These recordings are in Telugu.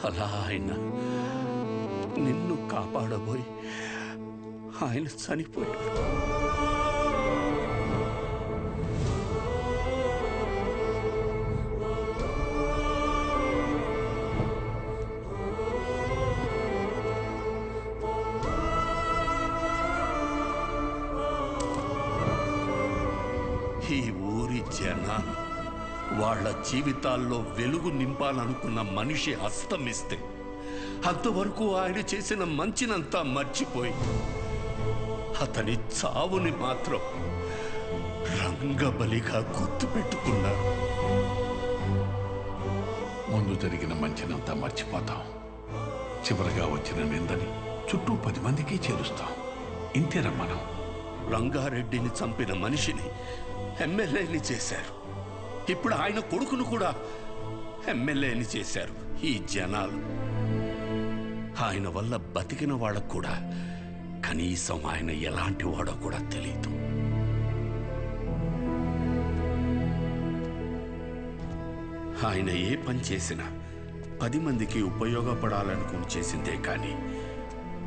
అలా ఆయన నిన్ను కాపాడబోయి ఆయన చనిపోయాడు. ఈ ఊరి జనాలు వాళ్ళ జీవితాల్లో వెలుగు నింపాలనుకున్న మనిషి అస్తమిస్తే అంతవరకు ఆయన చేసిన మంచినంతా మర్చిపోయి అతని చావుని మాత్రం రంగబలిగా గుర్తుపెట్టుకున్నారు. ముందు జరిగిన మంచినంతా మర్చిపోతాం, చివరిగా వచ్చిన నిందని చుట్టూ 10 మందికి చేరుస్తాం. ఇంతేనా మనం? రంగారెడ్డిని చంపిన మనిషిని ఎమ్మెల్యేని చేశారు. ఇప్పుడు ఆయన కొడుకును కూడా ఎమ్మెల్యేని చేశారు ఈ జనాలు. ఆయన వల్ల బతికిన వాళ్ళకు కూడా కనీసం ఆయన ఎలాంటి వాడో కూడా తెలియదు. ఆయన ఏ పని చేసినా 10 మందికి ఉపయోగపడాలనుకుని చేసిందే కానీ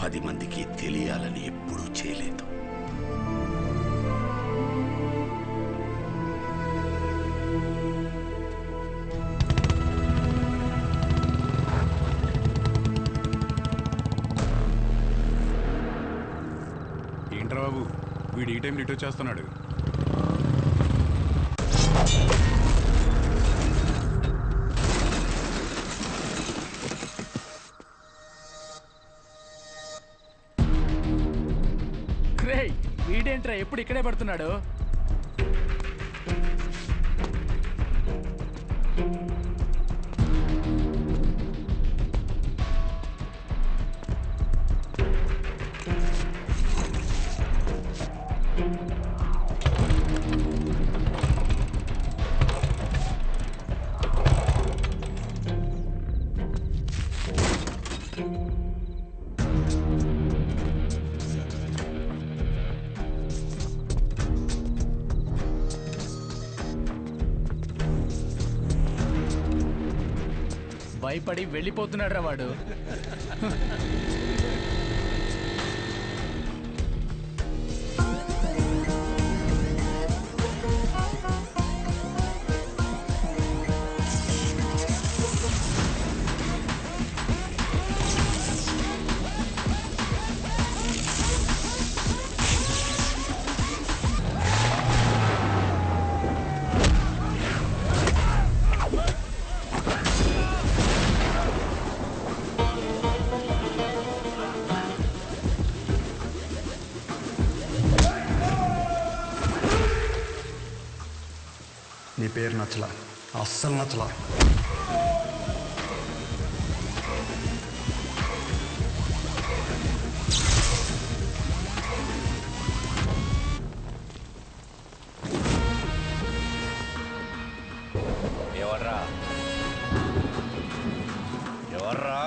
10 మందికి తెలియాలని ఎప్పుడూ చేయలేదు. ఏంట్రా బాబు, వీడు ఈ టైంలో ఇటు వచ్చేస్తున్నాడు. వీడేంట్రా ఎప్పుడు ఇక్కడే పడుతున్నాడు? భయపడి వెళ్ళిపోతున్నాడ్రా వాడు. నీ పేరు నచ్చలా, అస్సలు నచ్చలా. ఎవర్రా ఎవర్రా?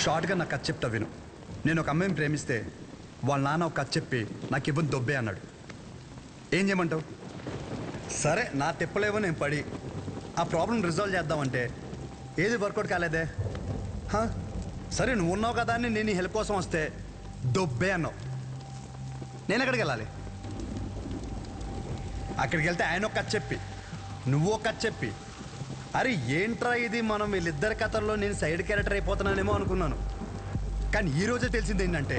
షార్ట్గా నాకు కథ చెప్తా విను. నేను ఒక అమ్మాయిని ప్రేమిస్తే వాళ్ళ నాన్న ఒక కథ చెప్పి నాకు ఇవ్వని దొబ్బే అన్నాడు. ఏం చేయమంటావు? సరే నా తిప్పలేవో నేను పడి ఆ ప్రాబ్లం రిజాల్వ్ చేద్దామంటే ఏది వర్కౌట్ కాలేదే. సరే నువ్వు ఉన్నావు కదా అని నేను హెల్ప్ కోసం వస్తే దొబ్బే అన్నావు. నేను ఎక్కడికి వెళ్ళాలి? అక్కడికి వెళ్తే ఆయన ఒక కథ చెప్పి నువ్వు ఒక కథ చెప్పి, అరే ఏంట్రా ఇది, మనం వీళ్ళిద్దరి కథల్లో నేను సైడ్ క్యారెక్టర్ అయిపోతున్నానేమో అనుకున్నాను. కానీ ఈరోజే తెలిసింది ఏంటంటే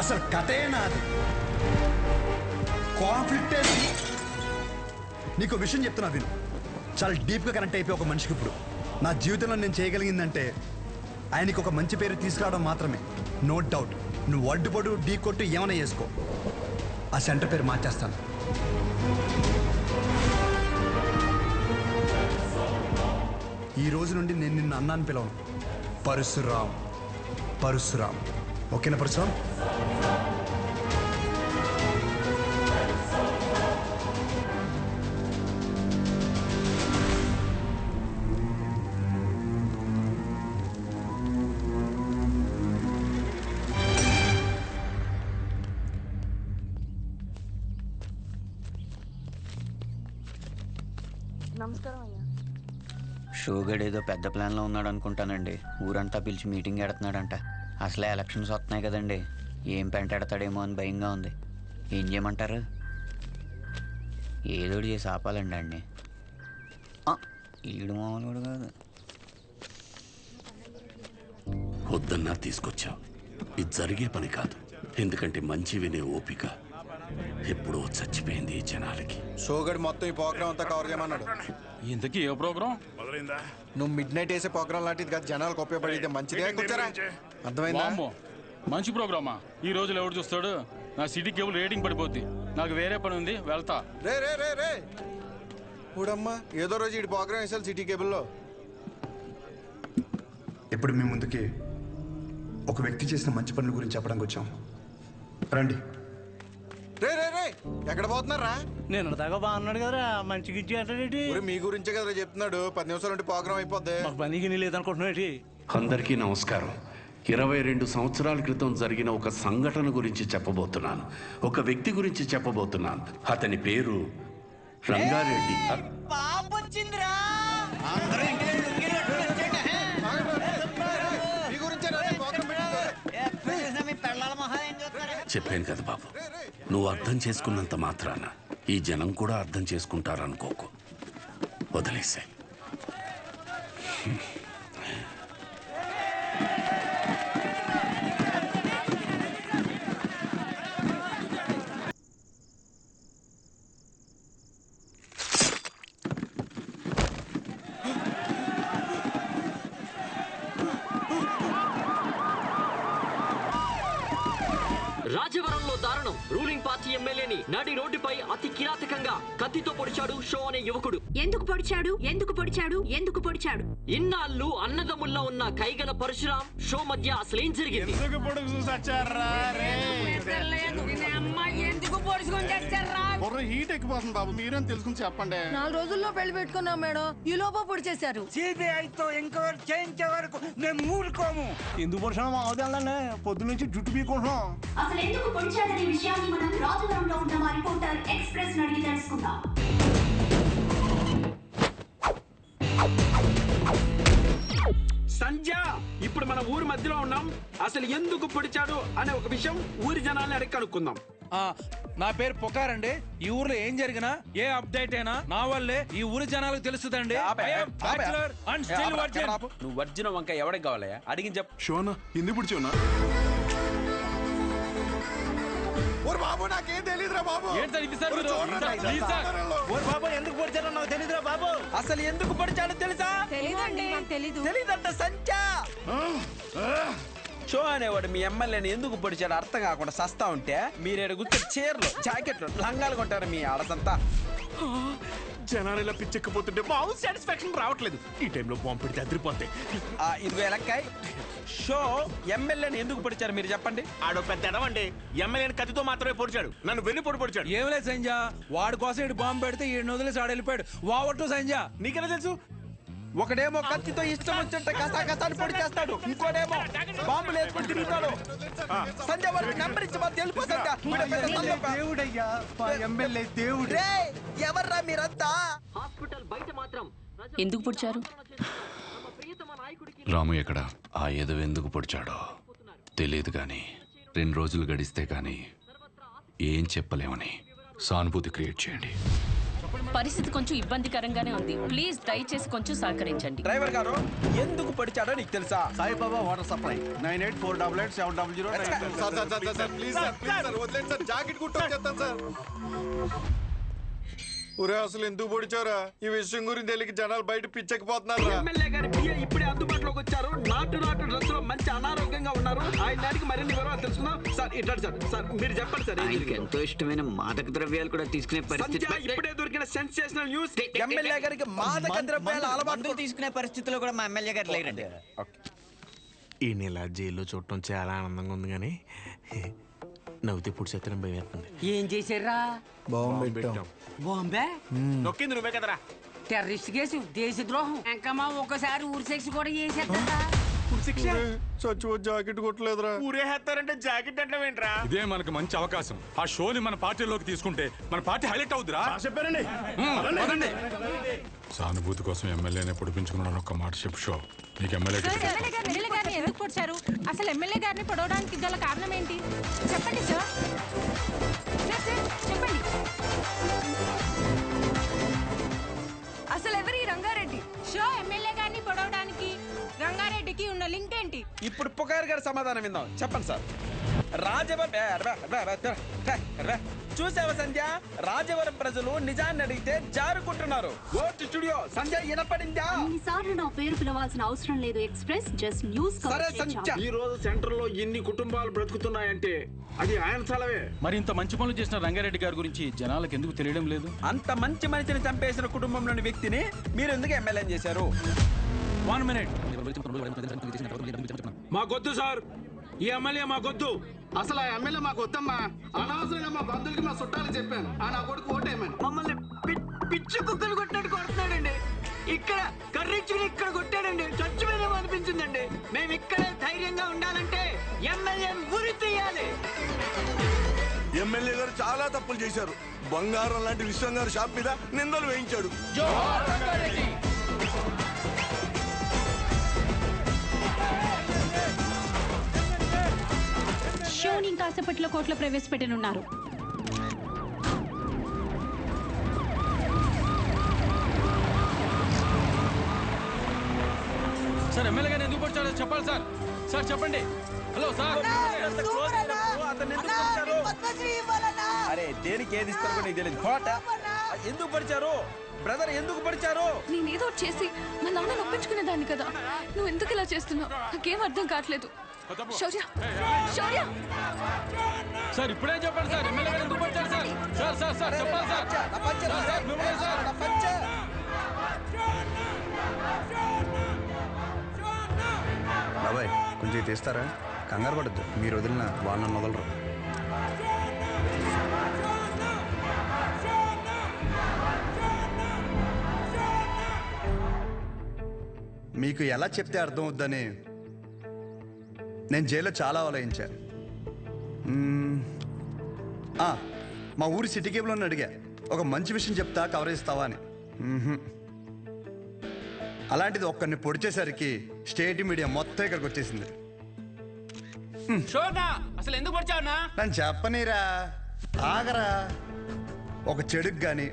అసలు కథే నాది, కాన్ఫ్లిక్టే. నీకు విషయం చెప్తున్నా విను. చాలా డీప్గా కనెక్ట్ అయిపోయి ఒక మనిషికి ఇప్పుడు నా జీవితంలో నేను చేయగలిగిందంటే ఆయనకి ఒక మంచి పేరు తీసుకురావడం మాత్రమే. నో డౌట్, నువ్వు అడ్డుపడు ఢీ కొట్టు ఏమైనా చేసుకో, ఆ సెంటర్ పేరు మార్చేస్తాను. ఈ రోజు నుండి నేను నిన్ను అన్నాను పిలవను, పరశురామ్. పరశురామ్, ఓకేనా పరశురామ్? నమస్కారం అయ్యా. షోగడ్ ఏదో పెద్ద ప్లాన్లో ఉన్నాడు అనుకుంటానండి. ఊరంతా పిలిచి మీటింగ్ ఎడుతున్నాడంట. అసలే ఎలక్షన్స్ వస్తున్నాయి కదండి, ఏం పెంటాడతాడేమో అని భయంగా ఉంది. ఏం చేయమంటారు? ఏదోటి చేసి ఆపాలండి అండి. ఈడు మామూలు కాదు. వద్దన్నా తీసుకొచ్చావు. ఇది జరిగే పని కాదు. ఎందుకంటే మంచి వినే ఓపిక ఎప్పుడో చచ్చిపోయింది ఈ జనాలకి. షోగడ్ మొత్తం ఈ ప్రోగ్రామ్ అంతా కవర్ చేయమన్నాడు. ఇంతకీ ఏ ప్రోగ్రామ్? నువ్వు మిడ్ నైట్ వేసే ప్రోగ్రామ్ లాంటిది కాదు, జనాలకు ఉపయోగపడేది మంచిదే. కూర్చోరా, అర్థమైందా? వామ్మో, మంచి ప్రోగ్రామా? ఈ రోజులు ఎవడు చూస్తాడు? నా సిటీ కేబుల్ రేటింగ్ పడిపోద్ది. నాకు వేరే పని ఉంది, వెళ్తా. రే రే రే రే ఊడమ్మా, ఏదో రోజు ఈ ప్రోగ్రామ్ వేసాలి సిటీ కేబుల్లో. ఇప్పుడు మీ ముందుకి ఒక వ్యక్తి చేసిన మంచి పనుల గురించి చెప్పడానికి వచ్చాం. రండి. రే రే రే ఎక్కడ పోతున్నారా? నేను దాకా బాగున్నాడు కదరా, మంచి గిచ్చి అంటాడేటి. మీ గురించే కదా చెప్తున్నాడు. 10 నిమిషాలు ఉంటే ప్రోగ్రామ్ అయిపోద్ది. మాకు పనికి లేదనుకుంటున్నాడు. అందరికీ నమస్కారం. 22 సంవత్సరాల క్రితం జరిగిన ఒక సంఘటన గురించి చెప్పబోతున్నాను. ఒక వ్యక్తి గురించి చెప్పబోతున్నాను. అతని పేరు రంగారెడ్డి. చెప్పాను కదా బాబు, నువ్వు అర్థం చేసుకున్నంత మాత్రాన ఈ జనం కూడా అర్థం చేసుకుంటారనుకోకు. వదిలేసే. రాజవరంలో దారుణం. రూలింగ్ పార్టీ ఎమ్మెల్యేని నడి రోడ్డుపై అతి కిరాతకంగా కత్తితో పొడిచాడు షో అనే యువకుడు. ఎందుకు పొడిచాడు? ఎందుకు పొడిచాడు? ఎందుకు పొడిచాడు? ఇన్నాళ్ళు అన్నదమ్ముల్లో ఉన్న కైగల పరశురాం షో మధ్య అసలేం జరిగింది? హీట్ ఎక్కిపోతుంది బాబు, మీరేం తెలుసుకుని చెప్పండి. 4 రోజుల్లో పెళ్లి పెట్టుకున్నాం మేడం, ఈ లోపల పొడి చేశారు. సిబిఐతో ఎంక్వైరీ చేయించే వరకు మేము ఊరుకోము. ఎందుకు పడుతున్నాం అవదాలనే పొద్దు నుంచి జుట్టు పీకుంటున్నాం. అసలు ఎందుకు పొడిచాడనే విషయాన్ని మనం రాజవరంలో ఉన్న మా రిపోర్టర్ ఎక్స్ప్రెస్ అడిగి తెలుసుకుందాం. సంధ్య, ఇప్పుడు మన ఊరి మధ్యలో ఉన్నాం. అసలు ఎందుకు పొడిచాడు అనే ఒక విషయం ఊరి జనాల్ని అడిగి కనుక్కుందాం. నా పేరు పొకారండి. ఈ ఊర్లో ఏం జరిగినా ఏ అప్డేట్ అయినా నా వల్లే ఈ ఊరి జనాలకు తెలుస్తుందండి. నువ్వు వర్జిన వంక ఎవరికి కావాలయ్యా? అడిగి చెప్పు. షోనా ఎందుకు పుడిచోనా? బాబు నాకేం తెలియదురా బాబు. బాబు ఎందుకు పొడిచారో నాకు తెలియదురా బాబు. అసలు ఎందుకు పొడిచాడో తెలుసా? తెలీదండి. తెలీదంట సంధ్య. షో అనేవాడు మీ ఎమ్మెల్యేని ఎందుకు పొడిచాడు అర్థం కాకుండా సస్తా ఉంటే మీరేడు గుర్తు చీరలు, జాకెట్లు, లంగాలు కొంటారు మీ ఆడసంతా. జనాలు ఇలా పిచ్చెక్కిపోతుంటే మాకు సాటిస్ఫాక్షన్ రావట్లేదు. ఈ టైంలో బాంబు పెడితే అదిరిపోతాయి. ఇదిగో ఎలక్కాయ్, షో ఎమ్మెల్యేని ఎందుకు పొడిచారు మీరు చెప్పండి. ఆడో పెద్ద ఎడవండి, ఎమ్మెల్యేని కత్తితో మాత్రమే పొడిచాడు. నన్ను వెన్ను పొడిచాడు. ఏం లేదు సంజ, వాడి కోసం ఇటు బాంబు పెడితే ఈ వదిలేసి ఆడ వెళ్ళిపోయాడు. వావట్టు సంజ. నీకెలా తెలుసు? ఒకడేమో కత్తితో ఇష్టం వచ్చినట్టు కసాకసాన్ని పొడి చేస్తాడు, ఇంకోడేమో బాంబులు వేసుకొని తిరుగుతాడు. సంజయ్ వాడికి నెంబర్ ఇచ్చి మాకు తెలుపు దేవుడయ్యా, ఎమ్మెల్యే దేవుడు. ఎవర్రా మీరంతా? హాస్పిటల్ బయట మాత్రం ఎందుకు పొడిచారు? రాము ఎక్కడ? ఆ ఏదో ఎందుకు పొడిచాడో తెలియదు కానీ 2 రోజులు గడిస్తే కానీ ఏం చెప్పలేమని సానుభూతి క్రియేట్ చేయండి. పరిస్థితి కొంచెం ఇబ్బందికరంగానే ఉంది. ప్లీజ్ దయచేసి కొంచెం సహకరించండి. డ్రైవర్ గారు ఎందుకు పొడిచాడో నీకు తెలుసా? Saibaba water supply 98488700. Sir please sir, please sir, వదిలేండి సార్. జాకెట్ కుట్టు వచ్చేస్తాను సార్. ఒరే అసలు ఎందుకు పొడిచారా? ఈ విషయం గురించి తెలియక జనాలు బయట పిచ్చకపోతున్నారు. ఎమ్మెల్యే గారి పిఏ ఇప్పుడే అందుబాటులోకి వచ్చారు. నాటు డ్రగ్స్ లో మంచి అనారోగ్యంగా ఉన్నారు. ఆయన దానికి మరిన్ని వివరాలు తెలుసుకుందాం. సార్ ఇట్లా సార్ మీరు చెప్పండి సార్. ఎంతో ఇష్టమైన మాదక ద్రవ్యాలు కూడా తీసుకునే పరిస్థితి. ఇప్పుడే దొరికిన సెన్సేషనల్ న్యూస్, ఎమ్మెల్యే గారికి మాదక ద్రవ్యాల అలవాటు తీసుకునే పరిస్థితిలో కూడా మా ఎమ్మెల్యే గారు లేరండి. ఈ నెల జైల్లో చూడటం చాలా ఆనందంగా ఉంది కానీ నవ్వుతే పుడిసేత్తనం భయం వేస్తుంది. ఏం చేశారా? బాంబే నొక్కింది నువ్వే కదరా. టెర్రరిస్ట్ కేసు, దేశద్రోహం, ఇంకా మా ఒక్కసారి ఊరి శిక్ష కూడా చేసేస్తా. చచ్చి జాకెట్ కొట్టలేదురా. ఊరేస్తారంటే జాకెట్ అంటే ఏంట్రా? ఇదే మనకు మంచి అవకాశం. ఆ షోని మన పార్టీలోకి తీసుకుంటే మన పార్టీ హైలైట్ అవుతురా. చెప్పారండి. సానుభూతి కోసం ఎమ్మెల్యేనే పొడిపించుకున్నాను. ఒక్క మాట చెప్పు షో. నీకు ఎమ్మెల్యే గారిని ఎందుకు పొడిచారు? అసలు ఎమ్మెల్యే గారిని పొడవడానికి గల కారణం ఏంటి? చెప్పండి సార్. చెప్పండి. అసలు ఎవరి రంగారెడ్డి? షో ఎమ్మెల్యే గారిని పొడవడానికి రంగారెడ్డికి ఉన్న లింక్ ఏంటి? ఇప్పుడు పుకార్ గారి సమాధానం విందాం. చెప్పండి సార్. చూసావా సంధ్య, రాజవరం ప్రజలు నిజాన్ని అడిగితే జారుకుంటున్నారు. స్టూడియో సంధ్య వినపడిందా? ఇన్నిసార్లు నా పేరు పిలవాల్సిన అవసరం లేదు. Express just news. సరే సంధ్య, ఈ రోజు సెంటర్ లో ఎన్ని కుటుంబాలు బ్రతుకుతున్నాయంటే అది ఆయన చలవే. మరి ఇంత మంచి పనులు చేసిన రంగారెడ్డి గారి గురించి జనాలకు ఎందుకు తెలియడం లేదు? అంత మంచి మనిషిని చంపేసిన కుటుంబంలోని వ్యక్తిని మీరు ఎందుకు ఎమ్మెల్యే చేశారు? 1 minute. మాకొద్దు సార్, ఈ ఎమ్మెల్యే మాకొద్దు. అసలు ఆ ఎమ్మెల్యే మాకు వద్దమ్మా. అనవసరంగా మా బంధువులకి మా చుట్టాలు చెప్పాను. ఆ నా కొడుకు ఓటేమని మమ్మల్ని పిచ్చి కుక్కలు కొట్టినట్టు కొడుతున్నాడండి. ఇక్కడ కర్రించుకుని ఇక్కడ కొట్టాడండి. చచ్చిపోయేమో అనిపించిందండి. మేము ఇక్కడే ధైర్యంగా ఉండాలంటే ఎమ్మెల్యే ఉరి తీయాలి. ఎమ్మెల్యే గారు చాలా తప్పులు చేశారు. బంగారం లాంటి విశ్వం గారు షాప్ మీద నిందలు వేయించాడు. షోని ఇంకాసేపట్లో కోర్టులో ప్రవేశపెట్టనున్నారు. సార్ ఎమ్మెల్యే గారిని ఎందుకు పొడిచాడో చెప్పాలి సార్. సార్ చెప్పండి. Hello sir. అరే దేనికి ఏది ఇస్తారో నీకు తెలియదు. ఎందుకు పడిచారు బ్రదర్? ఎందుకు పడిచారు? నేనేదో చేసి మా నాన్న నొప్పించుకునేదాన్ని కదా. నువ్వు ఎందుకు ఇలా చేస్తున్నావు? నాకేం అర్థం కావట్లేదు. శౌర్య, శౌర్య. సార్ ఇప్పుడే చెప్పండి సార్. ఎమ్మెల్యే గారు ఎందుకు పొడిచారు సార్? సార్ సార్ సార్ చెప్పాలి సార్. బాబాయ్ కొంచెం తీస్తారా? కంగారు పడద్దు. మీరు వదిలిన వాళ్ళని వదలరు. మీకు ఎలా చెప్తే అర్థం అవుద్దని నేను జైల్లో చాలా ఆలోచించాను. మా ఊరి సిటీ కేబుల్ని అడిగా, ఒక మంచి విషయం చెప్తా కవర్ చేస్తావా అని. అలాంటిది ఒక్కరిని పొడిచేసరికి స్టేట్ మీడియా మొత్తం ఇక్కడికి వచ్చేసింది. అసలు ఎందుకు పొడిచావునా? నన్ను చెప్పనీరా, ఆగరా. ఒక చెడుకు కానీ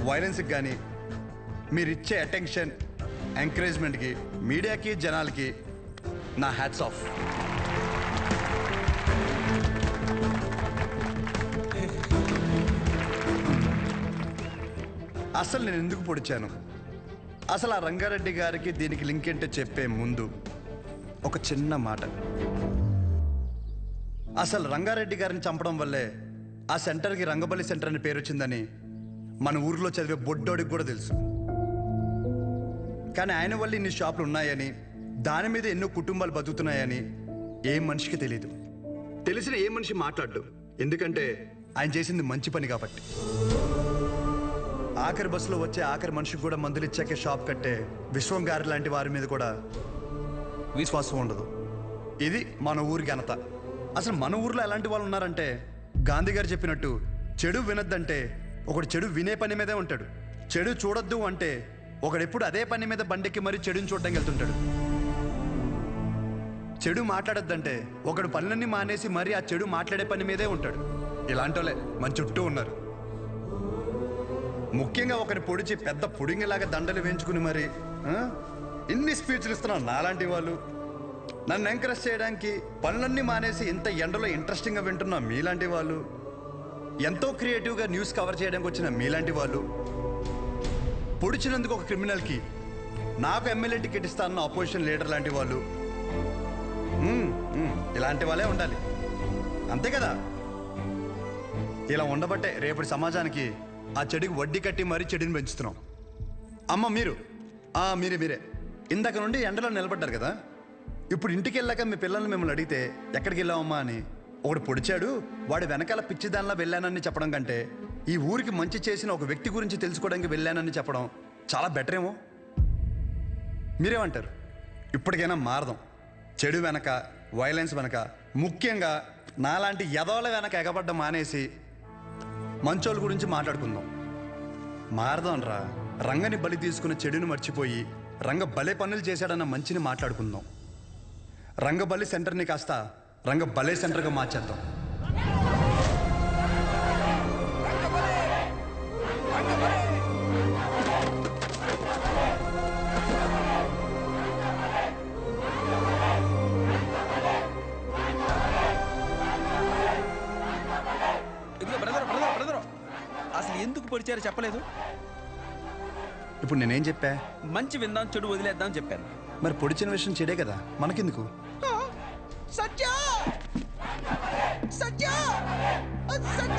వైలెన్స్కి కానీ మీరిచ్చే అటెన్షన్, ఎంకరేజ్మెంట్కి మీడియాకి జనాలకి నా హ్యాట్స్ ఆఫ్. అసలు నేను ఎందుకు పొడిచాను, అసలు ఆ రంగారెడ్డి గారికి దీనికి లింక్ ఏంటో చెప్పే ముందు ఒక చిన్న మాట. అసలు రంగారెడ్డి గారిని చంపడం వల్లే ఆ సెంటర్కి రంగబలి సెంటర్ అని పేరు వచ్చిందని మన ఊర్లో చదివే బొడ్డోడికి కూడా తెలుసు. కానీ ఆయన వల్ల ఇన్ని షాపులు ఉన్నాయని, దాని మీద ఎన్నో కుటుంబాలు బతుకుతున్నాయని ఏ మనిషికి తెలియదు. తెలిసిన ఏ మనిషి మాట్లాడు, ఎందుకంటే ఆయన చేసింది మంచి పని కాబట్టి. ఆఖరి బస్సులో వచ్చే ఆఖరి మనిషికి కూడా మందులు ఇచ్చాకే షాప్ కట్టే విశ్వం గారి లాంటి వారి మీద కూడా విశ్వాసం ఉండదు. ఇది మన ఊరి ఘనత. అసలు మన ఊర్లో ఎలాంటి వాళ్ళు ఉన్నారంటే, గాంధీ గారు చెప్పినట్టు చెడు వినొద్దంటే ఒకడు చెడు వినే పని మీదే ఉంటాడు. చెడు చూడొద్దు అంటే ఒకడెప్పుడు అదే పని మీద బండెక్కి మరీ చెడుని చూడడానికి వెళ్తుంటాడు. చెడు మాట్లాడొద్దంటే ఒకడు పనులన్నీ మానేసి మరీ ఆ చెడు మాట్లాడే పని మీదే ఉంటాడు. ఇలాంటి వాళ్ళే మన చుట్టూ ఉన్నారు. ముఖ్యంగా ఒకరి పొడిచి పెద్ద పుడింగిలాగా దండలు వేయించుకుని మరి ఇన్ని స్పీచ్లు ఇస్తున్నారు నాలాంటి వాళ్ళు. నన్ను ఎంకరేజ్ చేయడానికి పనులన్నీ మానేసి ఇంత ఎండలో ఇంట్రెస్టింగ్గా వింటున్నా మీలాంటి వాళ్ళు. ఎంతో క్రియేటివ్గా న్యూస్ కవర్ చేయడానికి వచ్చిన మీలాంటి వాళ్ళు పొడిచినందుకు ఒక క్రిమినల్కి నాకు ఎమ్మెల్యే టికెట్ ఇస్తానన్న ఆపోజిషన్ లీడర్ లాంటి వాళ్ళు ఇలాంటి వాళ్ళే ఉండాలి, అంతే కదా? ఇలా ఉండబట్టే రేపటి సమాజానికి ఆ చెడుకి వడ్డీ కట్టి మరీ చెడుని పెంచుతున్నాం. అమ్మ మీరే ఇందాక నుండి ఎండలో నిలబడ్డారు కదా, ఇప్పుడు ఇంటికి వెళ్ళాక మీ పిల్లల్ని మిమ్మల్ని అడిగితే ఎక్కడికి వెళ్ళావమ్మా అని, ఒకడు పొడిచాడు వాడు వెనకాల పిచ్చిదానిలా వెళ్ళానని చెప్పడం కంటే ఈ ఊరికి మంచి చేసిన ఒక వ్యక్తి గురించి తెలుసుకోవడానికి వెళ్ళానని చెప్పడం చాలా బెటర్ ఏమో. మీరేమంటారు? ఇప్పటికైనా మారదాం. చెడు వెనక, వైలెన్స్ వెనక, ముఖ్యంగా నాలాంటి యదోల వెనక ఎగబడ్డ మానేసి మంచోళ్ళ గురించి మాట్లాడుకుందాం. మారదాం రా. రంగని బలి తీసుకున్న చెడుని మర్చిపోయి రంగ బలే పనులు చేశాడన్న మంచిని మాట్లాడుకుందాం. రంగబలి సెంటర్ని కాస్త రంగ బలే సెంటర్గా మార్చేద్దాం. అసలు ఎందుకు పొడిచారో చెప్పలేదు. ఇప్పుడు నేనేం చెప్పా? మంచి విందాం, చెడు వదిలేద్దాం చెప్పాను. మరి పొడిచిన విషయం చెడే కదా, మనకెందుకు? సత్య సత్య సత్య